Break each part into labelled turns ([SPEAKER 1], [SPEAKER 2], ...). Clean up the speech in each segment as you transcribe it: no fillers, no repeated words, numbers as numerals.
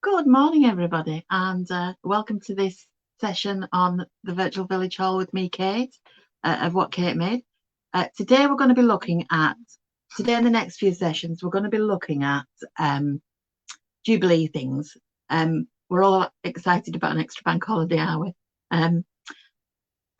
[SPEAKER 1] Good morning, everybody, and welcome to this session on the virtual village hall with me, Kate, of What Kate Made. Today we're going to be looking at, today in the next few sessions, we're going to be looking at Jubilee things. We're all excited about an extra bank holiday, are we? And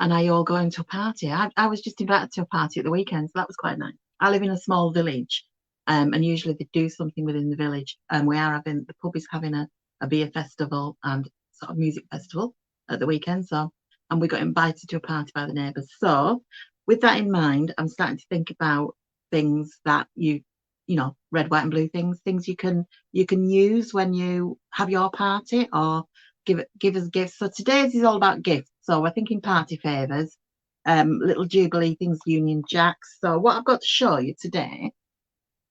[SPEAKER 1] are you all going to a party? I was just invited to a party at the weekend, so that was quite nice. I live in a small village, and usually they do something within the village. And the pub is having a beer festival and sort of music festival at the weekend. And we got invited to a party by the neighbours. So with that in mind, I'm starting to think about things that you know, red, white, and blue things you can use when you have your party or give us gifts. So today's is all about gifts. So we're thinking party favours, little Jubilee things, Union Jacks. So what I've got to show you today,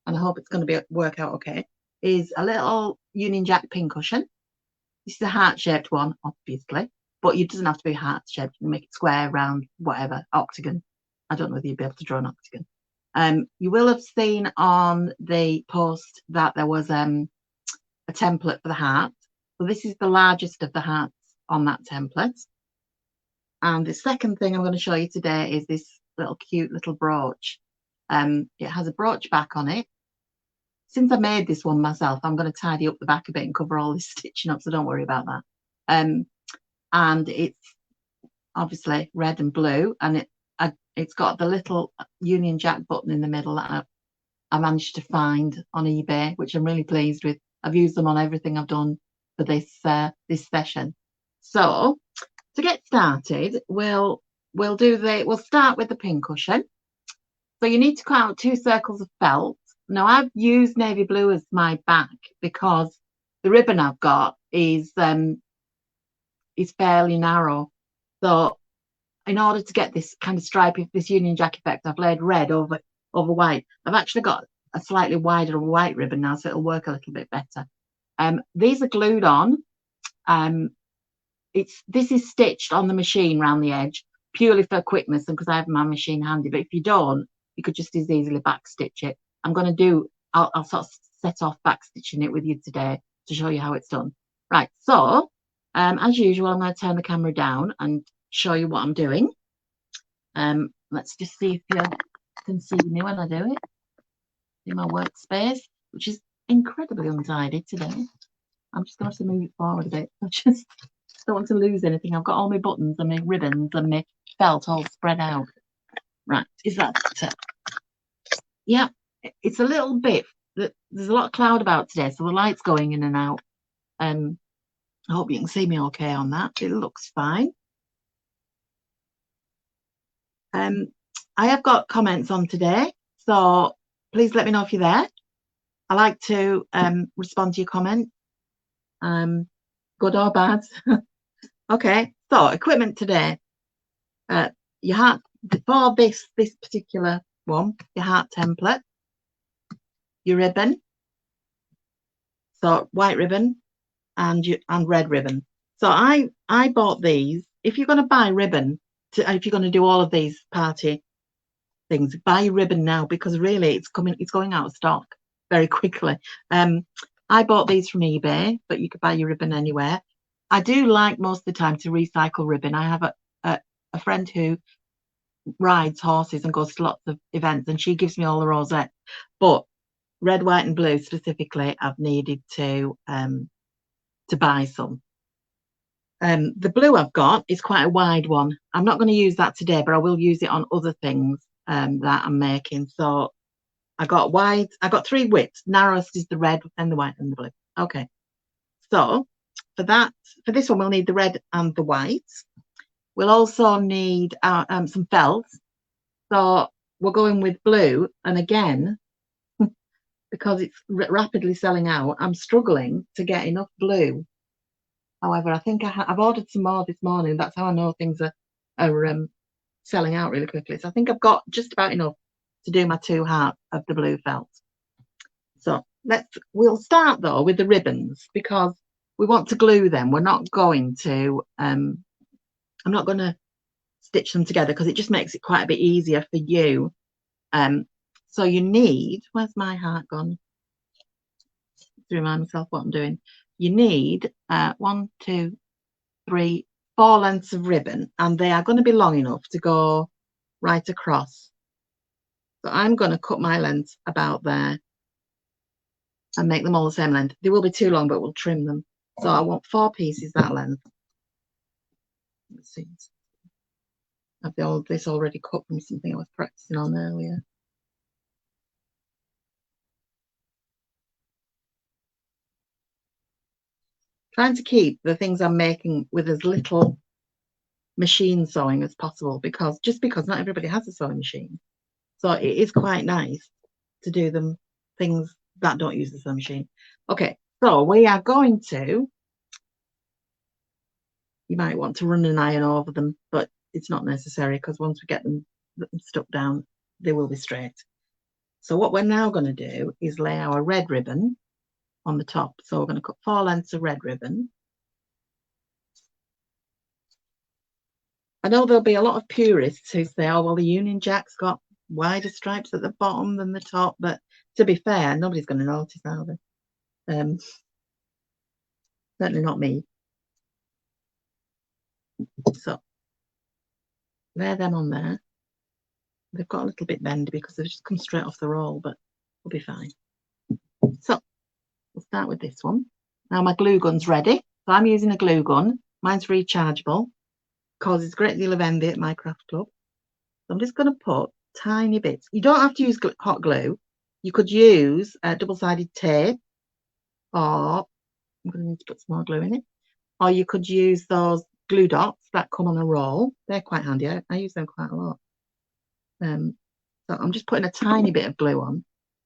[SPEAKER 1] and I hope it's going to work out okay, is a little Union Jack pincushion. This is a heart-shaped one, obviously, but it doesn't have to be heart-shaped. You can make it square, round, whatever, octagon. I don't know whether you'd be able to draw an octagon. You will have seen on the post that there was a template for the heart. So this is the largest of the hearts on that template. And the second thing I'm going to show you today is this little cute little brooch. It has a brooch back on it. Since I made this one myself, I'm going to tidy up the back a bit and cover all this stitching up, so don't worry about that. And it's obviously red and blue, and it's got the little Union Jack button in the middle that I managed to find on eBay, which I'm really pleased with. I've used them on everything I've done for this session. So to get started, we'll start with the pincushion. So you need to cut out 2 circles of felt. Now I've used navy blue as my back because the ribbon I've got is fairly narrow. So in order to get this kind of stripy, this Union Jack effect, I've laid red over white. I've actually got a slightly wider white ribbon now, so it'll work a little bit better. These are glued on. This is stitched on the machine around the edge purely for quickness and because I have my machine handy. But if you don't, you could just as easily back stitch it. I'll sort of set off back stitching it with you today to show you how it's done. Right, so as usual, I'm going to turn the camera down and show you what I'm doing. Let's just see if you can see me when I do it. In my workspace, which is incredibly untidy today. I'm just going to have to move it forward a bit. I just don't want to lose anything. I've got all my buttons and my ribbons and my felt all spread out. Right, is that better? Yeah, it's a little bit, there's a lot of cloud about today, so the light's going in and out. I hope you can see me okay on that. It looks fine. I have got comments on today, so please let me know if you're there. I like to respond to your comments, good or bad. Okay, so equipment today. Your heart for this particular one, your heart template, your ribbon, so white ribbon and red ribbon. So I bought these. If you're going to buy ribbon, if you're going to do all of these party things, buy your ribbon now because really it's going out of stock very quickly. I bought these from eBay, but you could buy your ribbon anywhere. I do like most of the time to recycle ribbon. I have a friend who rides horses and goes to lots of events, and she gives me all the rosettes. But red, white, and blue specifically, I've needed to buy some. The blue I've got is quite a wide one. I'm not going to use that today, but I will use it on other things that I'm making. So I got 3 widths. Narrowest is the red, then the white, and the blue. Okay. So for this one, we'll need the red and the white. We'll also need some felt. So we're going with blue, and again, because it's rapidly selling out, I'm struggling to get enough blue. However, I think I've ordered some more this morning. That's how I know things are selling out really quickly. So I think I've got just about enough to do my 2 hearts of the blue felt. So we'll start though with the ribbons because we want to glue them. We're not going to I'm not going to stitch them together because it just makes it quite a bit easier for you. So you need, where's my heart gone? To remind myself what I'm doing. you need 1, 2, 3, 4 lengths of ribbon, and they are going to be long enough to go right across. So I'm going to cut my length about there and make them all the same length. They will be too long, but we'll trim them. So I want 4 pieces that length. Let's see. I've got this already cut from something I was practicing on earlier. Trying to keep the things I'm making with as little machine sewing as possible, because not everybody has a sewing machine. So it is quite nice to do them things that don't use the sewing machine. Okay, so we are going to, you might want to run an iron over them, but it's not necessary, because once we get them stuck down, they will be straight. So what we're now going to do is lay our red ribbon on the top. So we're going to cut 4 lengths of red ribbon. I know there'll be a lot of purists who say, oh, well, the Union Jack's got wider stripes at the bottom than the top, but to be fair, nobody's going to notice, are they? Certainly not me. So lay them on there. They've got a little bit bendy because they've just come straight off the roll, but we'll be fine. So we'll start with this one. Now my glue gun's ready. So I'm using a glue gun. Mine's rechargeable. Causes a great deal of envy at my craft club. So I'm just going to put tiny bits. You don't have to use hot glue. You could use double-sided tape, or I'm going to need to put some more glue in it. Or you could use those glue dots that come on a roll. They're quite handy. I use them quite a lot. So I'm just putting a tiny bit of glue on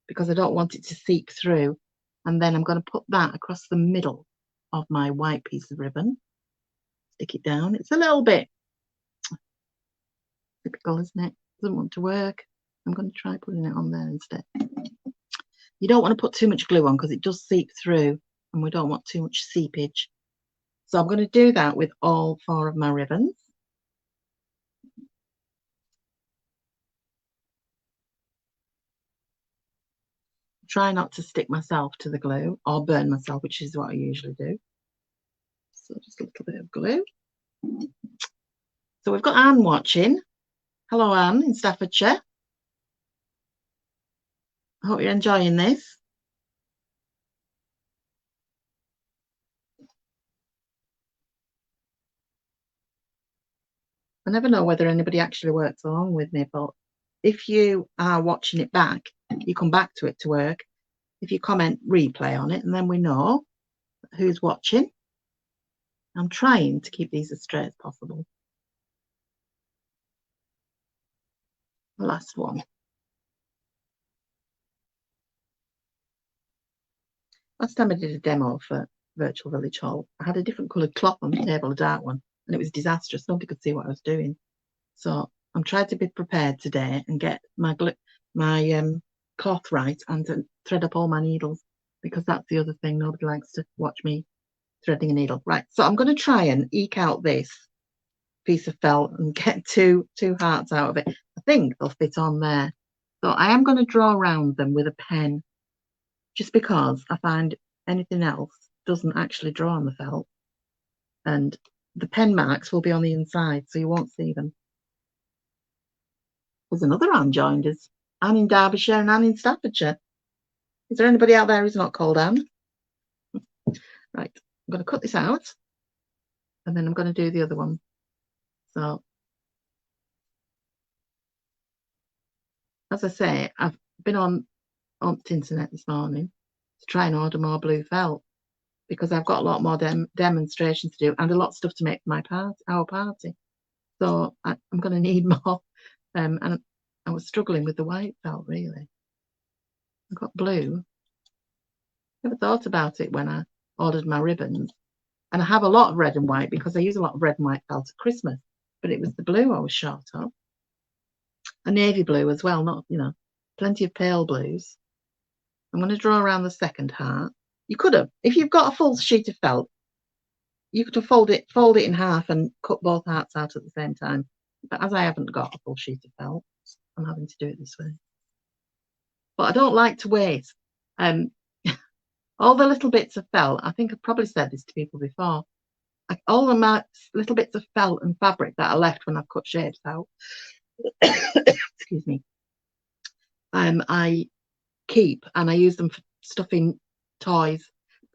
[SPEAKER 1] because I don't want it to seep through. And then I'm going to put that across the middle of my white piece of ribbon. Stick it down. It's a little bit typical, isn't it? Doesn't want to work. I'm going to try putting it on there instead. You don't want to put too much glue on because it does seep through, and we don't want too much seepage. So I'm going to do that with all 4 of my ribbons. Try not to stick myself to the glue or burn myself, which is what I usually do. So just a little bit of glue. So we've got Anne watching. Hello, Anne in Staffordshire. I hope you're enjoying this. I never know whether anybody actually works along with me, but if you are watching it back, you come back to it to work. If you comment replay on it, and then we know who's watching. I'm trying to keep these as straight as possible. The last one. Last time I did a demo for Virtual Village Hall, I had a different coloured cloth on the table, a dark one, and it was disastrous. Nobody could see what I was doing. So I'm trying to be prepared today and get my cloth right and to thread up all my needles, because that's the other thing. Nobody likes to watch me threading a needle. Right, so I'm going to try and eke out this piece of felt and get two hearts out of it. I think they'll fit on there. So I am going to draw around them with a pen, just because I find anything else doesn't actually draw on the felt, and the pen marks will be on the inside, so you won't see them. There's another Anne joined us. Anne in Derbyshire and Anne in Staffordshire. Is there anybody out there who's not called Anne? Right, I'm going to cut this out, and then I'm going to do the other one. So, as I say, I've been on the internet this morning to try and order more blue felt, because I've got a lot more demonstrations to do and a lot of stuff to make for our party. So I'm going to need more. And I was struggling with the white felt, really. I got blue. Never thought about it when I ordered my ribbons. And I have a lot of red and white because I use a lot of red and white felt at Christmas. But it was the blue I was short of. A navy blue as well, not, plenty of pale blues. I'm going to draw around the second heart. You could have, if you've got a full sheet of felt, you could have fold it in half and cut both hearts out at the same time. But as I haven't got a full sheet of felt, I'm having to do it this way. But I don't like to waste all the little bits of felt, I think I've probably said this to people before, all of my little bits of felt and fabric that are left when I've cut shapes out, excuse me, I keep and I use them for stuffing toys,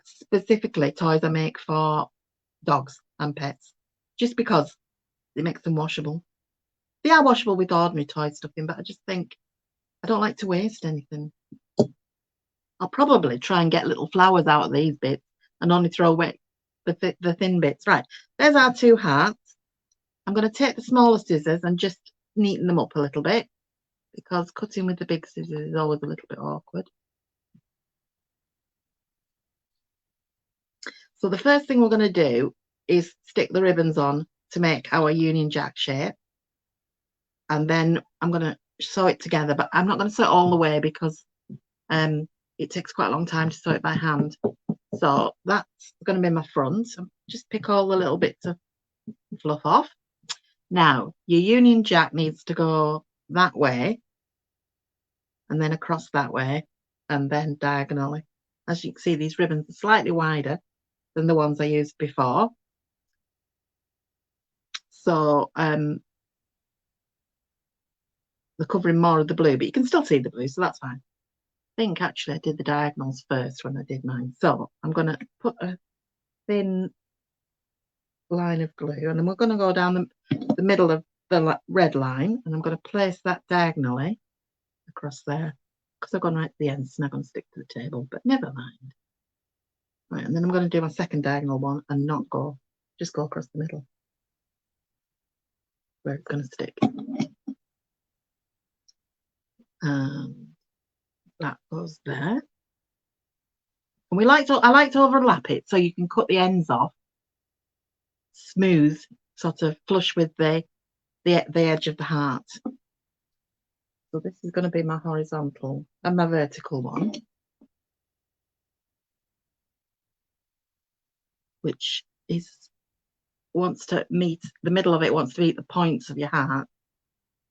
[SPEAKER 1] specifically toys I make for dogs and pets, just because it makes them washable. They are washable with ordinary toy stuffing, but I just think I don't like to waste anything. I'll probably try and get little flowers out of these bits and only throw away the thin bits. Right, there's our 2 hearts. I'm going to take the smaller scissors and just neaten them up a little bit, because cutting with the big scissors is always a little bit awkward. So the first thing we're going to do is stick the ribbons on to make our Union Jack shape. And then I'm going to sew it together, but I'm not going to sew it all the way because it takes quite a long time to sew it by hand. So that's going to be my front. Just pick all the little bits of fluff off. Now, your Union Jack needs to go that way, and then across that way, and then diagonally. As you can see, these ribbons are slightly wider than the ones I used before. So they're covering more of the blue, but you can still see the blue, so that's fine. I think actually I did the diagonals first when I did mine. So I'm going to put a thin line of glue, and then we're going to go down the middle of the red line, and I'm going to place that diagonally across there, because I've gone right to the end. It's not going to stick to the table, but never mind. Right, and then I'm going to do my second diagonal one and not go, just go across the middle where it's going to stick. That goes there. And I like to overlap it so you can cut the ends off smooth, sort of flush with the edge of the heart. So this is going to be my horizontal and my vertical one, which is wants to meet the middle of it, wants to meet the points of your heart,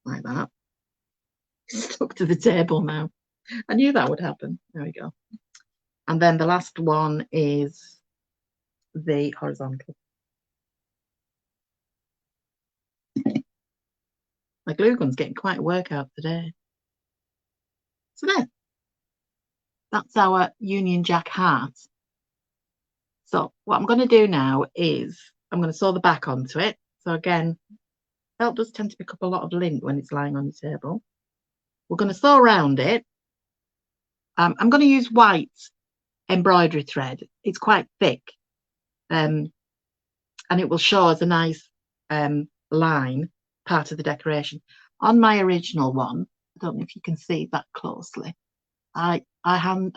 [SPEAKER 1] like that. Stuck to the table now. I knew that would happen. There we go. And then the last one is the horizontal. My glue gun's getting quite a workout today. So there. That's our Union Jack heart. So what I'm going to do now is I'm going to sew the back onto it. So again, felt does tend to pick up a lot of lint when it's lying on the table. We're going to sew around it. I'm going to use white embroidery thread. It's quite thick, and it will show as a nice line, part of the decoration. On my original one, I don't know if you can see that closely, I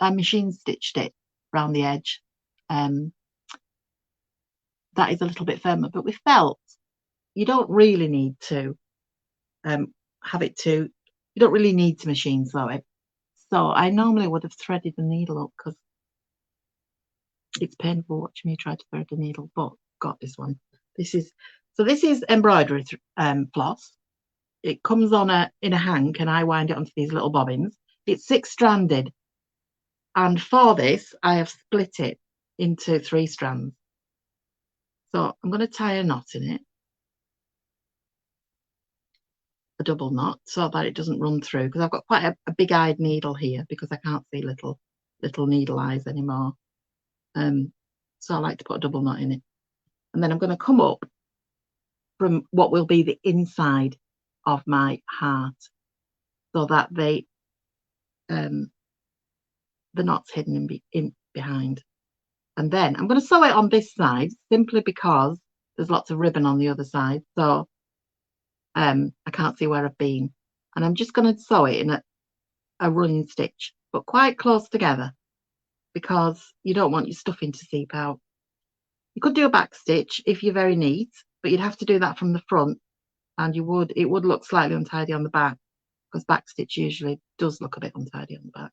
[SPEAKER 1] machine stitched it around the edge. That is a little bit firmer, but with felt, you don't really need to you don't really need to machine sew it. So I normally would have threaded the needle up, because it's painful watching me try to thread the needle, but got this one. This is embroidery floss. It comes on in a hank, and I wind it onto these little bobbins. It's 6-stranded, and for this I have split it into 3 strands. So I'm going to tie a knot in it, a double knot, so that it doesn't run through, because I've got quite a big-eyed needle here, because I can't see little needle eyes anymore. So I like to put a double knot in it, and then I'm going to come up from what will be the inside of my heart, so that the knot's hidden in behind. And then I'm going to sew it on this side, simply because there's lots of ribbon on the other side, so I can't see where I've been. And I'm just going to sew it in a running stitch, but quite close together, because you don't want your stuffing to seep out. You could do a back stitch if you're very neat, but you'd have to do that from the front, and it would look slightly untidy on the back, because back stitch usually does look a bit untidy on the back.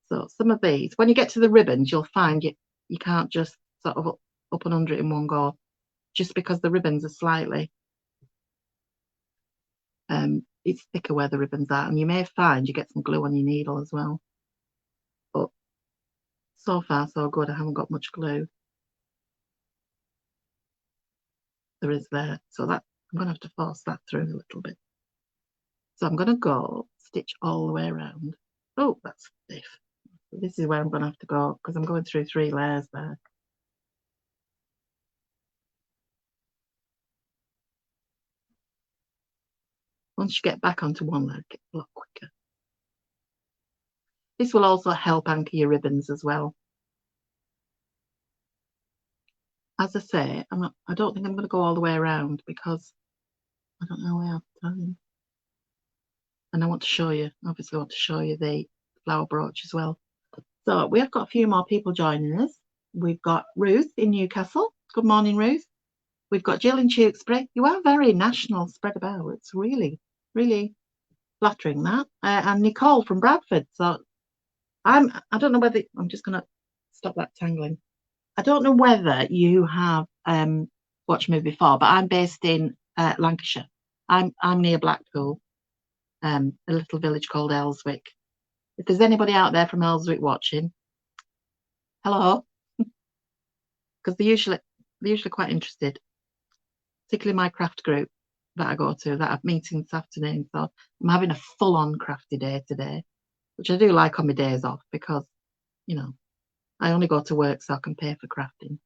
[SPEAKER 1] So some of these, when you get to the ribbons, you'll find you can't just sort of up and under it in one go, just because the ribbons are slightly it's thicker where the ribbons are, and you may find you get some glue on your needle as well. But So far, so good. I haven't got much glue. There is there. So that I'm going to have to force that through a little bit. So I'm going to go stitch all the way around. Oh, that's stiff. This is where I'm going to have to go because I'm going through 3 layers there. Once you get back onto one leg, it's a lot quicker. This will also help anchor your ribbons as well. As I say, I don't think I'm going to go all the way around because I don't know where I have time. And I want to show you, obviously I want to show you the flower brooch as well. So we have got a few more people joining us. We've got Ruth in Newcastle. Good morning, Ruth. We've got Jill in Tewkesbury. You are very national spread about. It's really, really flattering that. And Nicole from Bradford. So I don't know whether, I'm just going to stop that tangling. I don't know whether you have watched me before, but I'm based in Lancashire. I'm near Blackpool, a little village called Elswick. If there's anybody out there from Elswick watching, hello, because they're usually quite interested, particularly my craft group that I go to, that I've meeting this afternoon. So I'm having a full-on crafty day today, which I do like on my days off because, you know, I only go to work so I can pay for crafting.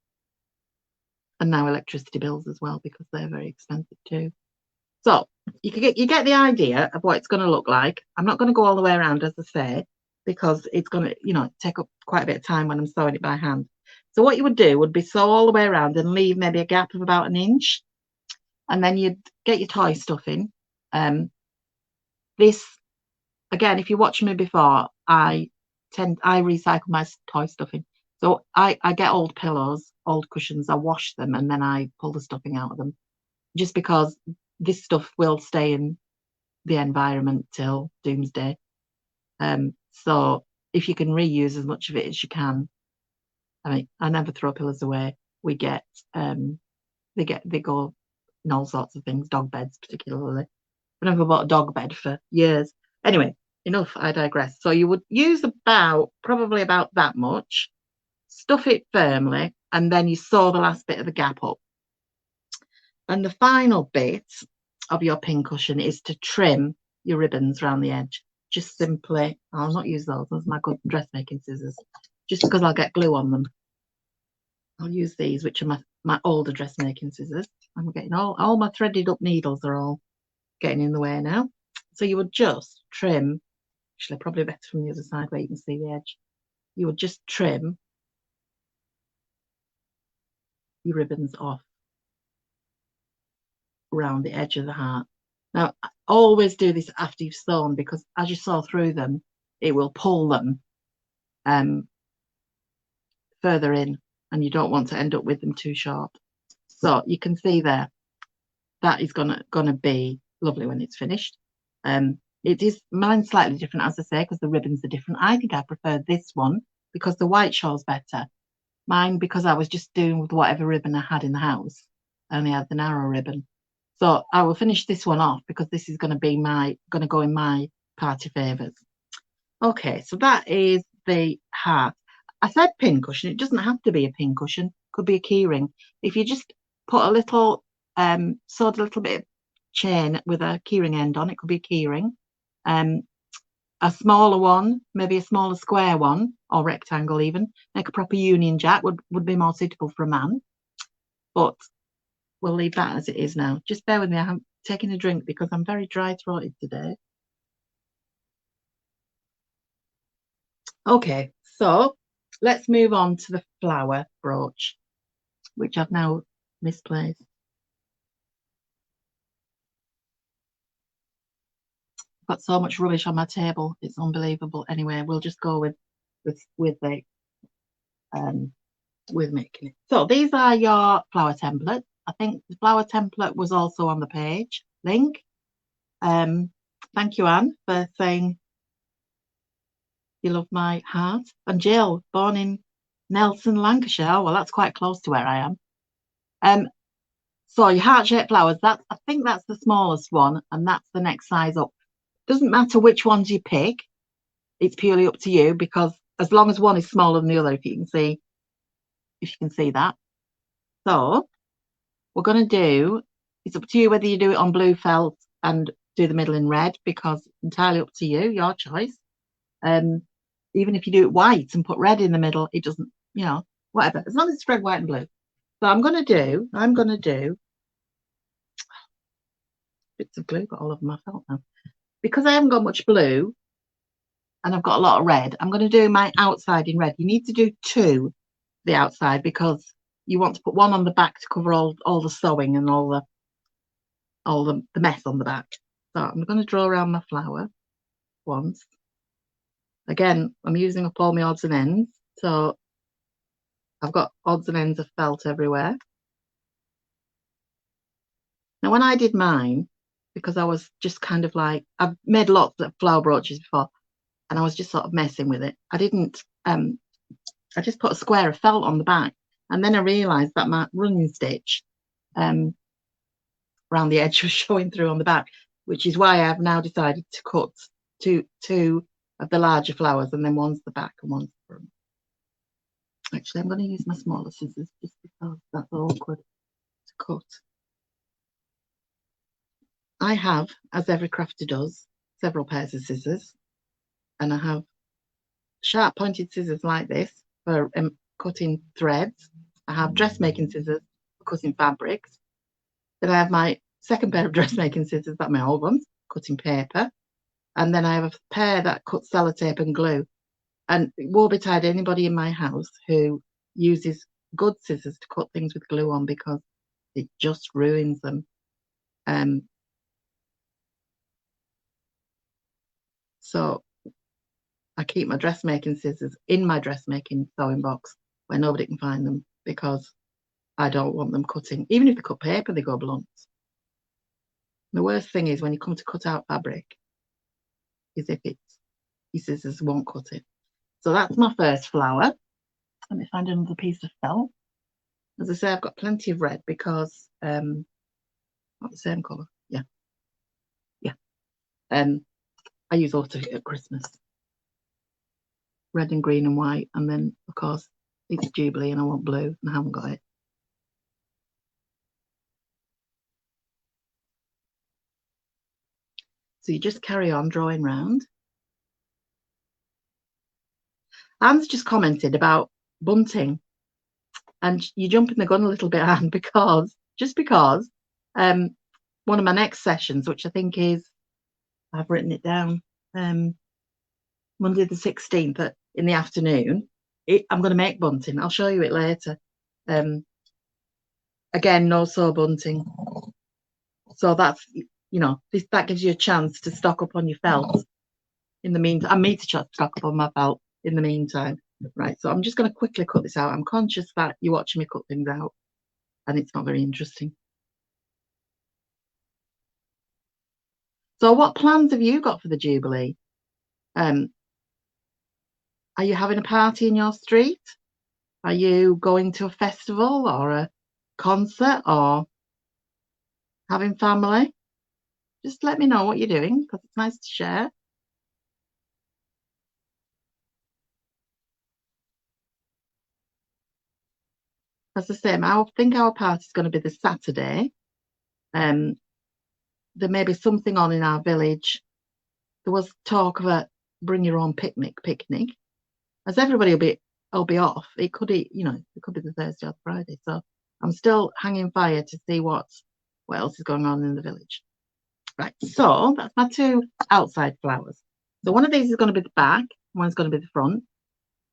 [SPEAKER 1] And now electricity bills as well because they're very expensive too. So you get the idea of what it's going to look like. I'm not going to go all the way around, as I say, because it's going to, you know, take up quite a bit of time when I'm sewing it by hand. So what you would do would be sew all the way around and leave maybe a gap of about 1 inch. And then you'd get your toy stuffing. This, again, if you watched me before, I recycle my toy stuffing. So I get old pillows, old cushions, I wash them, and then I pull the stuffing out of them. Just because this stuff will stay in the environment till doomsday. So if you can reuse as much of it as you can, I mean, I never throw pillows away. We get, they go in all sorts of things, dog beds particularly. I've never bought a dog bed for years. Anyway, enough, I digress. So you would use probably about that much, stuff it firmly, and then you sew the last bit of the gap up. And the final bit of your pincushion is to trim your ribbons around the edge. Just simply, I'll not use those are my good dressmaking scissors, just because I'll get glue on them. I'll use these, which are my older dressmaking scissors. I'm getting all my threaded up needles are all getting in the way now. So you would just trim, actually probably better from the other side where you can see the edge. You would just trim your ribbons off around the edge of the heart. Now, I always do this after you've sewn because as you sew through them, it will pull them further in, and you don't want to end up with them too short. So you can see there, that is gonna be lovely when it's finished. It is, mine's slightly different, as I say, because the ribbons are different. I think I prefer this one because the white shows better. Mine, because I was just doing with whatever ribbon I had in the house, I only had the narrow ribbon. So I will finish this one off because this is going to be going to go in my party favours. Okay, so that is the heart. I said pincushion. It doesn't have to be a pincushion. It could be a keyring. If you just put a little, sewed a little bit of chain with a keyring end on, it could be a keyring. A smaller one, maybe a smaller square one or rectangle even, like a proper Union Jack would be more suitable for a man. But we'll leave that as it is now. Just bear with me. I'm taking a drink because I'm very dry-throated today. Okay, so let's move on to the flower brooch, which I've now misplaced. I've got so much rubbish on my table. It's unbelievable. Anyway, we'll just go with making it. So these are your flower templates. I think the flower template was also on the page link. Thank you, Anne, for saying you love my heart. And Jill, born in Nelson, Lancashire. Oh, well, that's quite close to where I am. So your heart-shaped flowers, I think that's the smallest one, and that's the next size up. Doesn't matter which ones you pick. It's purely up to you because as long as one is smaller than the other, if you can see that. So we're going to do, it's up to you whether you do it on blue felt and do the middle in red, because entirely up to you, your choice. Even if you do it white and put red in the middle, it doesn't, you know, whatever, as long as it's red, white and blue. So I'm going to do bits of glue, got all over my felt now. Because I haven't got much blue and I've got a lot of red, I'm going to do my outside in red. You need to do two the outside because you want to put one on the back to cover all the sewing and all the mess on the back. So I'm going to draw around my flower once. Again, I'm using up all my odds and ends, so I've got odds and ends of felt everywhere. Now, when I did mine, because I was just kind of like, I've made lots of flower brooches before, and I was just sort of messing with it. I didn't, I just put a square of felt on the back, and then I realised that my running stitch around the edge was showing through on the back, which is why I've now decided to cut two of the larger flowers, and then one's the back and one's the front. Actually, I'm going to use my smaller scissors just because that's awkward to cut. I have, as every crafter does, several pairs of scissors, and I have sharp pointed scissors like this for cutting threads. I have dressmaking scissors for cutting fabrics. Then I have my second pair of dressmaking scissors, that's my old ones, cutting paper. And then I have a pair that cut sellotape and glue. And woe betide anybody in my house who uses good scissors to cut things with glue on, because it just ruins them. So I keep my dressmaking scissors in my dressmaking sewing box where nobody can find them, because I don't want them cutting. Even if they cut paper, they go blunt. The worst thing is when you come to cut out fabric, is if your scissors won't cut it. So that's my first flower. Let me find another piece of felt. As I say, I've got plenty of red because not the same colour. Yeah. I use auto at Christmas. Red and green and white, and then of course it's Jubilee and I want blue and I haven't got it. So you just carry on drawing round. Anne's just commented about bunting, and you're jumping the gun a little bit, Anne, because one of my next sessions, which I think is, I've written it down, Monday the 16th in the afternoon, I'm going to make bunting. I'll show you it later. Again, no sew bunting. So that's, you know, that gives you a chance to stock up on your felt in the meantime. And me to stock up on my felt in the meantime. Right, so I'm just going to quickly cut this out. I'm conscious that you're watching me cut things out and it's not very interesting. So what plans have you got for the Jubilee? Are you having a party in your street? Are you going to a festival or a concert or having family? Just let me know what you're doing, because it's nice to share. As I say, I think our party is going to be the Saturday. There may be something on in our village. There was talk of a bring your own picnic. As everybody will be off. It could be, you know, it could be the Thursday or the Friday. So I'm still hanging fire to see what else is going on in the village. Right, so that's my two outside flowers. So one of these is going to be the back, one's going to be the front.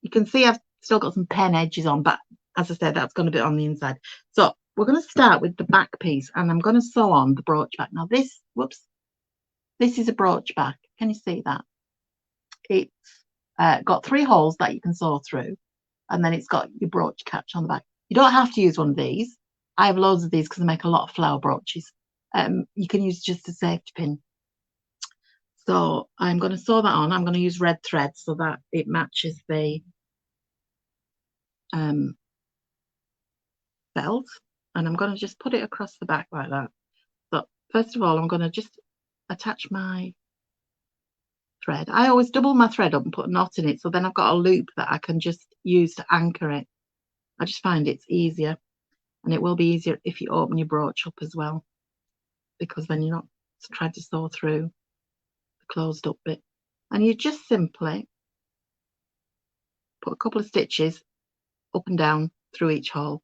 [SPEAKER 1] You can see I've still got some pen edges on, but as I said, that's going to be on the inside. So we're going to start with the back piece, and I'm going to sew on the brooch back. Now this is a brooch back. Can you see that? It's got 3 holes that you can sew through, and then it's got your brooch catch on the back. You don't have to use one of these. I have loads of these because I make a lot of flower brooches. You can use just a safety pin. So I'm going to sew that on. I'm going to use red thread so that it matches the felt, and I'm going to just put it across the back like that. But first of all, I'm going to just attach my thread. I always double my thread up and put a knot in it, so then I've got a loop that I can just use to anchor it. I just find it's easier, and it will be easier if you open your brooch up as well, because then you're not trying to sew through the closed up bit. And you just simply put a couple of stitches up and down through each hole.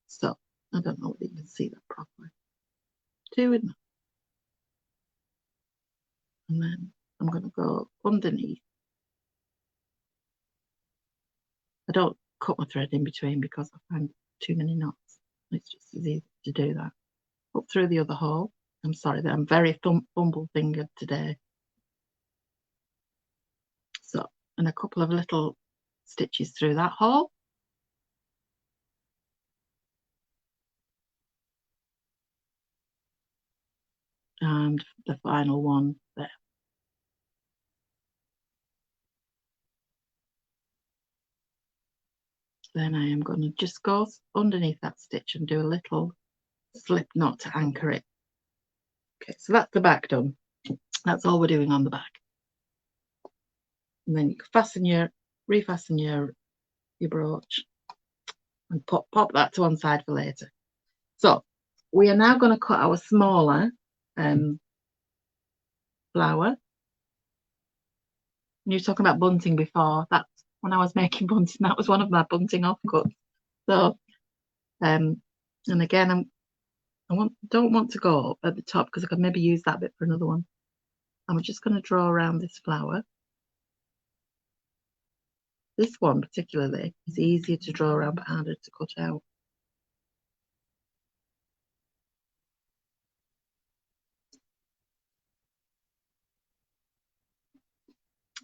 [SPEAKER 1] So I don't know whether you can see that properly. 2 enough. And then I'm going to go underneath. I don't cut my thread in between because I find too many knots. It's just as easy to do that. Up through the other hole. I'm sorry that I'm very fumble fingered today. So, and a couple of little stitches through that hole. And the final one there. Then I am going to just go underneath that stitch and do a little slip knot to anchor it. Okay, so that's the back done. That's all we're doing on the back. And then you can refasten your brooch and pop that to one side for later. So we are now going to cut our smaller flower. You were talking about bunting before. That's when I was making bunting. That was one of my bunting offcuts. So, and again, don't want to go at the top because I could maybe use that bit for another one. I'm just going to draw around this flower. This one particularly is easier to draw around but harder to cut out.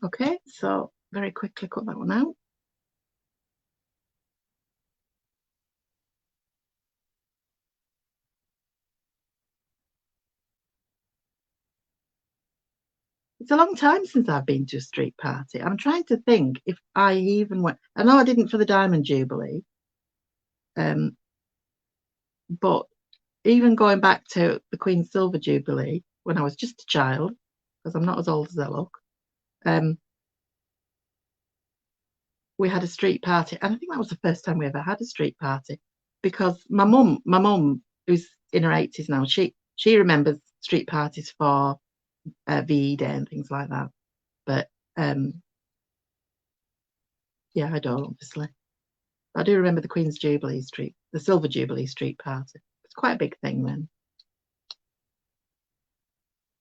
[SPEAKER 1] Okay, so very quickly cut that one out. It's a long time since I've been to a street party. I'm trying to think if I even went. I know I didn't for the Diamond Jubilee, but even going back to the Queen's Silver Jubilee when I was just a child, because I'm not as old as I look, we had a street party, and I think that was the first time we ever had a street party, because my mum, who's in her 80s now, she remembers street parties for VE Day and things like that. But yeah, I don't obviously. I do remember the Queen's Jubilee Street, the Silver Jubilee Street Party. It's quite a big thing then.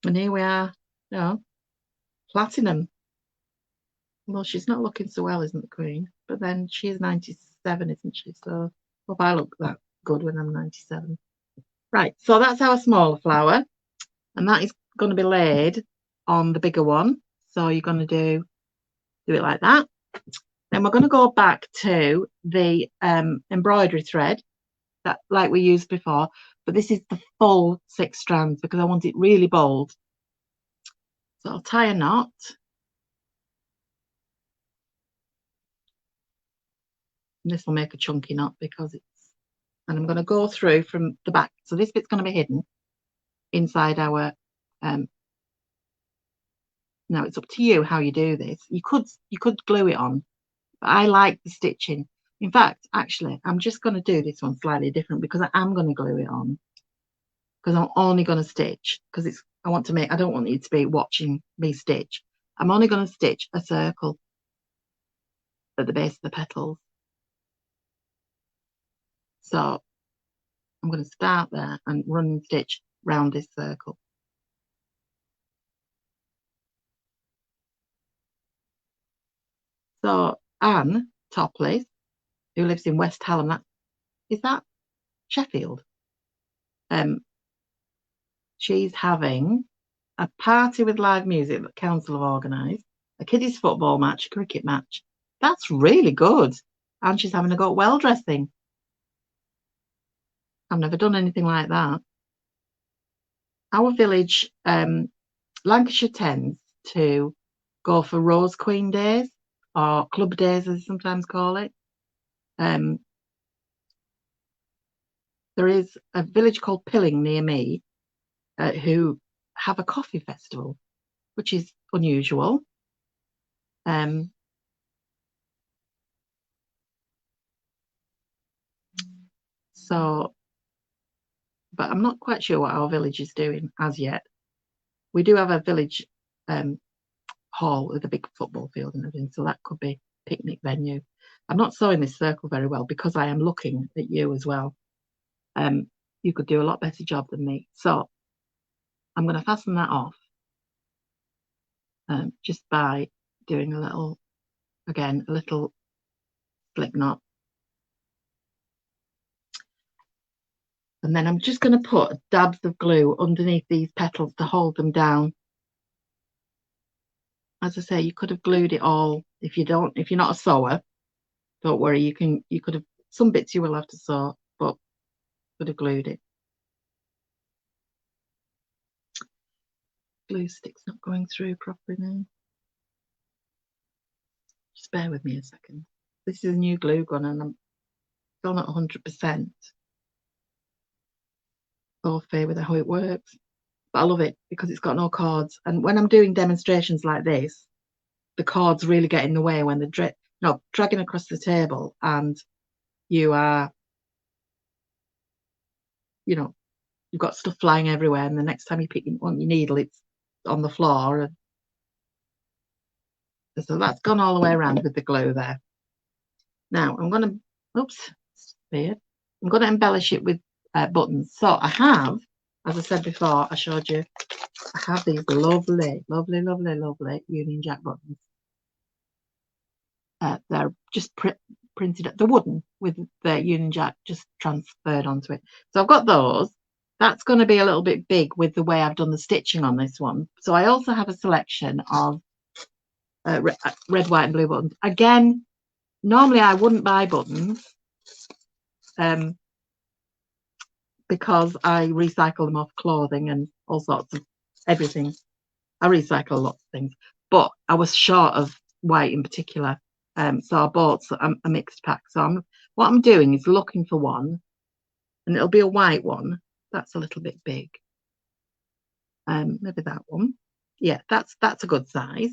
[SPEAKER 1] And here we are, you know, platinum. Well, she's not looking so well, isn't the Queen? But then she is 97, isn't she? So hope I look that good when I'm 97. Right, so that's our smaller flower, and that is going to be laid on the bigger one. So you're going to do it like that. Then we're going to go back to the embroidery thread that like we used before, but this is the full 6 strands because I want it really bold. So I'll tie a knot. And this will make a chunky knot because and I'm going to go through from the back. So this bit's going to be hidden inside our now it's up to you how you do this. You could glue it on, but I like the stitching. In fact, actually, I'm just going to do this one slightly different because I am going to glue it on, because I'm only going to stitch because I don't want you to be watching me stitch. I'm only going to stitch a circle at the base of the petals. So I'm going to start there and run and stitch round this circle. So Anne Topley, who lives in West Hallam, is that Sheffield? She's having a party with live music that council have organised, a kiddies football match, a cricket match. That's really good. And she's having a go at well dressing. I've never done anything like that. Our village, Lancashire, tends to go for Rose Queen Days or Club Days, as they sometimes call it. There is a village called Pilling near me who have a coffee festival, which is unusual. So, but I'm not quite sure what our village is doing as yet. We do have a village hall with a big football field and everything, so that could be a picnic venue. I'm not sewing this circle very well because I am looking at you as well. You could do a lot better job than me. So I'm going to fasten that off just by doing a little slip knot. And then I'm just going to put dabs of glue underneath these petals to hold them down. As I say, you could have glued it all. If you're not a sewer, don't worry, you could have, some bits you will have to sew, but could have glued it. Glue stick's not going through properly now. Just bear with me a second. This is a new glue gun and I'm still not 100% au fait with how it works. But I love it because it's got no cords. And when I'm doing demonstrations like this, the cords really get in the way when they're dragging across the table and you are, you've got stuff flying everywhere. And the next time you pick up your needle, it's on the floor. And so that's gone all the way around with the glue there. Now I'm going to, oops, weird. I'm going to embellish it with buttons. So I have, as I said before, I showed you, I have these lovely, lovely, lovely, lovely Union Jack buttons. They're just printed, they're wooden with the Union Jack just transferred onto it. So I've got those. That's going to be a little bit big with the way I've done the stitching on this one. So I also have a selection of red, white and blue buttons. Again, normally I wouldn't buy buttons because I recycle them off clothing and all sorts of everything. I recycle lots of things, but I was short of white in particular. So I bought a mixed pack. So what I'm doing is looking for one, and it'll be a white one. That's a little bit big. Maybe that one. Yeah, that's a good size.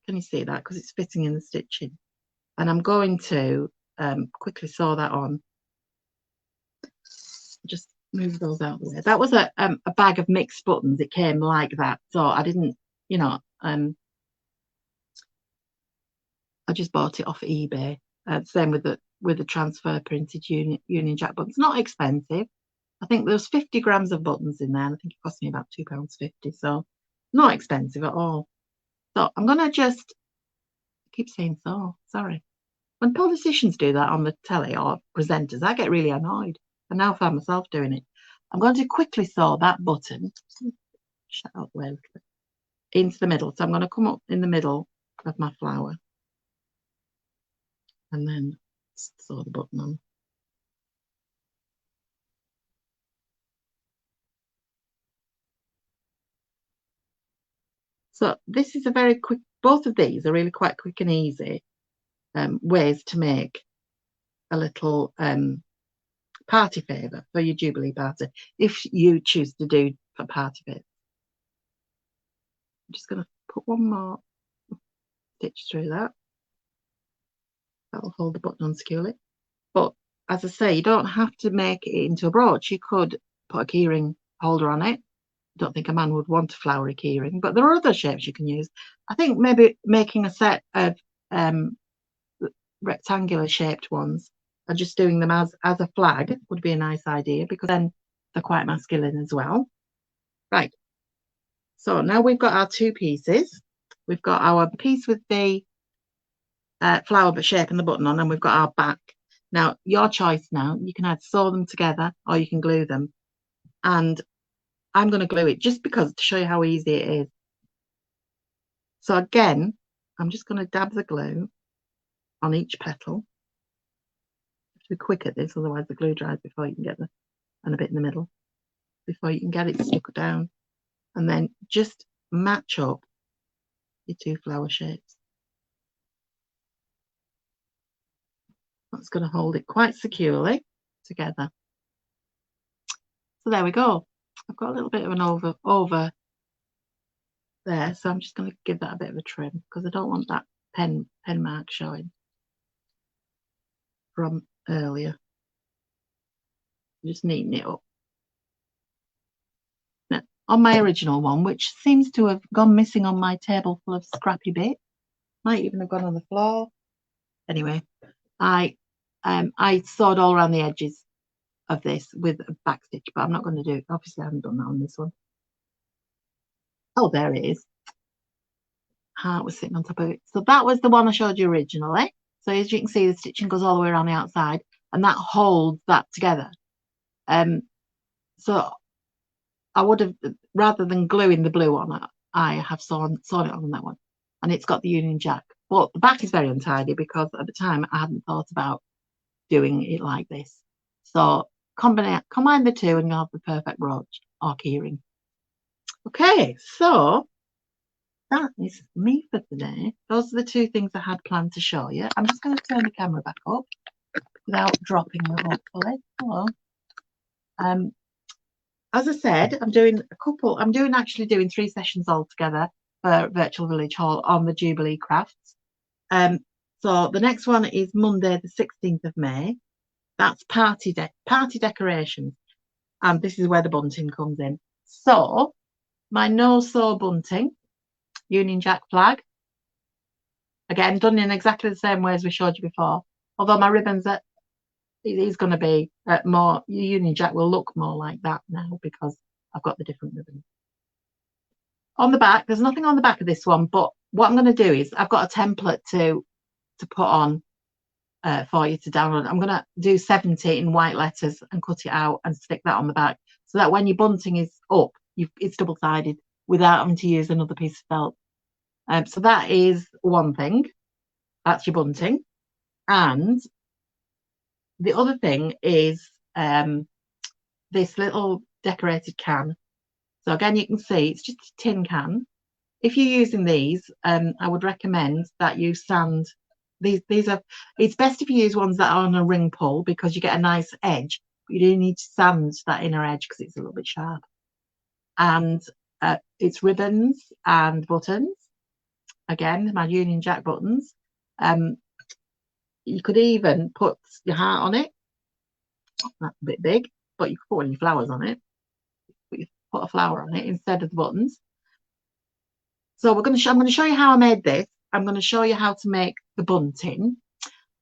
[SPEAKER 1] Can you see that? Because it's fitting in the stitching. And I'm going to quickly sew that on. Just move those out of the way. That was a bag of mixed buttons. It came like that, so I didn't, I just bought it off eBay. Same with the transfer printed Union Jack buttons. Not expensive. I think there's 50 grams of buttons in there, and I think it cost me about £2.50. So not expensive at all. So I'm gonna just keep saying so. Sorry. When politicians do that on the telly or presenters, I get really annoyed. I now find myself doing it. I'm going to quickly sew that button. Shut up, way a little bit. Into the middle. So I'm going to come up in the middle of my flower and then sew the button on. So this is a very quick, both of these are really quite quick and easy ways to make a little party favour for your Jubilee party, if you choose to do for party favour. I'm just going to put one more stitch through that. That'll hold the button on securely. But as I say, you don't have to make it into a brooch. You could put a keyring holder on it. I don't think a man would want a flowery keyring, but there are other shapes you can use. I think maybe making a set of rectangular shaped ones and just doing them as a flag would be a nice idea, because then they're quite masculine as well. Right. So now we've got our two pieces. We've got our piece with the flower shape and the button on, and we've got our back. Now, your choice now, you can either sew them together or you can glue them. And I'm going to glue it just because to show you how easy it is. So again, I'm just going to dab the glue on each petal. You have to be quick at this, otherwise the glue dries before you can get and a bit in the middle, before you can get it stuck down. And then just match up your two flower shapes. That's going to hold it quite securely together. So there we go. I've got a little bit of an over there, so I'm just going to give that a bit of a trim because I don't want that pen mark showing from earlier. Just neaten it up. Now, on my original one, which seems to have gone missing on my table full of scrappy bits, might even have gone on the floor. Anyway, I sewed all around the edges of this with a back stitch, but I'm not going to do it. Obviously, I haven't done that on this one. Oh, there it is. Heart was sitting on top of it. So that was the one I showed you originally. So as you can see, the stitching goes all the way around the outside, and that holds that together. So I would have, rather than gluing the blue on, I have sewn it on that one, and it's got the Union Jack. But the back is very untidy because at the time I hadn't thought about doing it like this. So combine the two and you'll have the perfect brooch or keyring. Okay, so that is me for today. Those are the two things I had planned to show you. I'm just going to turn the camera back up without dropping you, hopefully. Hello. As I said, I'm doing actually doing 3 sessions altogether for Virtual Village Hall on the Jubilee crafts. So the next one is Monday, the 16th of May. That's party decorations, and this is where the bunting comes in. So my no-sew bunting, Union Jack flag, again done in exactly the same way as we showed you before. Although my ribbons it is going to be more Union Jack will look more like that now because I've got the different ribbons. On the back, there's nothing on the back of this one, but what I'm going to do is I've got a template to put on for you to download. I'm going to do 70 in white letters and cut it out and stick that on the back so that when your bunting is up, it's double-sided without having to use another piece of felt. So that is one thing. That's your bunting. And the other thing is this little decorated can. So again, you can see it's just a tin can. If you're using these, I would recommend that you sand these are. It's best if you use ones that are on a ring pull because you get a nice edge. But you do need to sand that inner edge because it's a little bit sharp. And it's ribbons and buttons. Again, my Union Jack buttons. You could even put your heart on it. That's a bit big, but you could put one of your flowers on it. Put a flower on it instead of the buttons. So I'm going to show you how I made this. I'm going to show you how to make the bunting.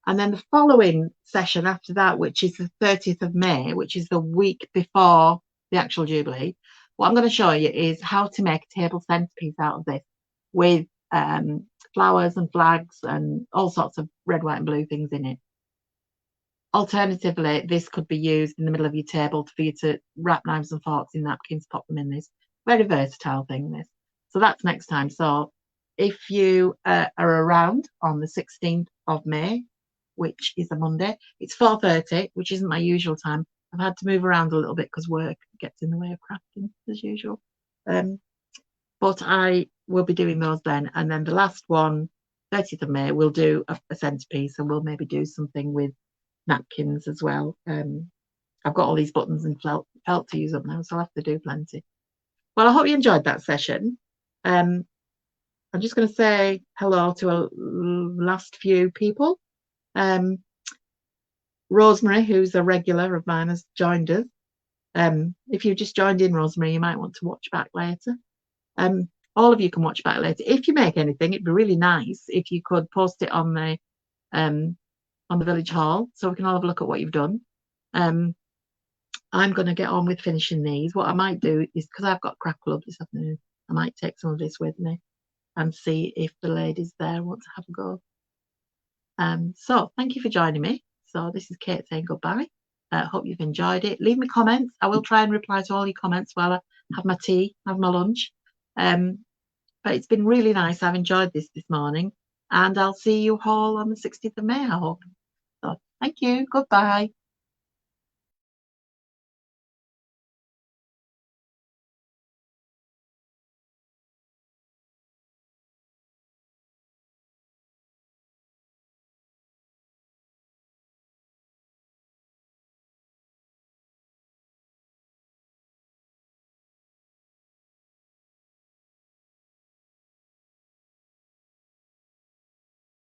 [SPEAKER 1] And then the following session after that, which is the 30th of May, which is the week before the actual Jubilee, what I'm going to show you is how to make a table centerpiece out of this with flowers and flags and all sorts of red, white and blue things in it. Alternatively, this could be used in the middle of your table for you to wrap knives and forks in napkins, pop them in this. Very versatile thing, this. So that's next time. So if you are around on the 16th of May, which is a Monday, it's 4:30, which isn't my usual time. I've had to move around a little bit because work gets in the way of crafting as usual. But I will be doing those then. And then the last one, 30th of May, we'll do a centerpiece and we'll maybe do something with napkins as well. I've got all these buttons and felt to use up now, so I'll have to do plenty. Well, I hope you enjoyed that session. I'm just going to say hello to a last few people. Rosemary, who's a regular of mine, has joined us. If you just joined in, Rosemary, you might want to watch back later. All of you can watch back later. If you make anything, it'd be really nice if you could post it on the village hall so we can all have a look at what you've done. I'm going to get on with finishing these. What I might do is, because I've got craft club this afternoon, I might take some of this with me and see if the ladies there want to have a go. So thank you for joining me. So this is Kate saying goodbye. Hope you've enjoyed it. Leave me comments. I will try and reply to all your comments while I have my tea, have my lunch. But it's been really nice. I've enjoyed this morning, and I'll see you all on the 16th of May, I hope. So thank you. Goodbye.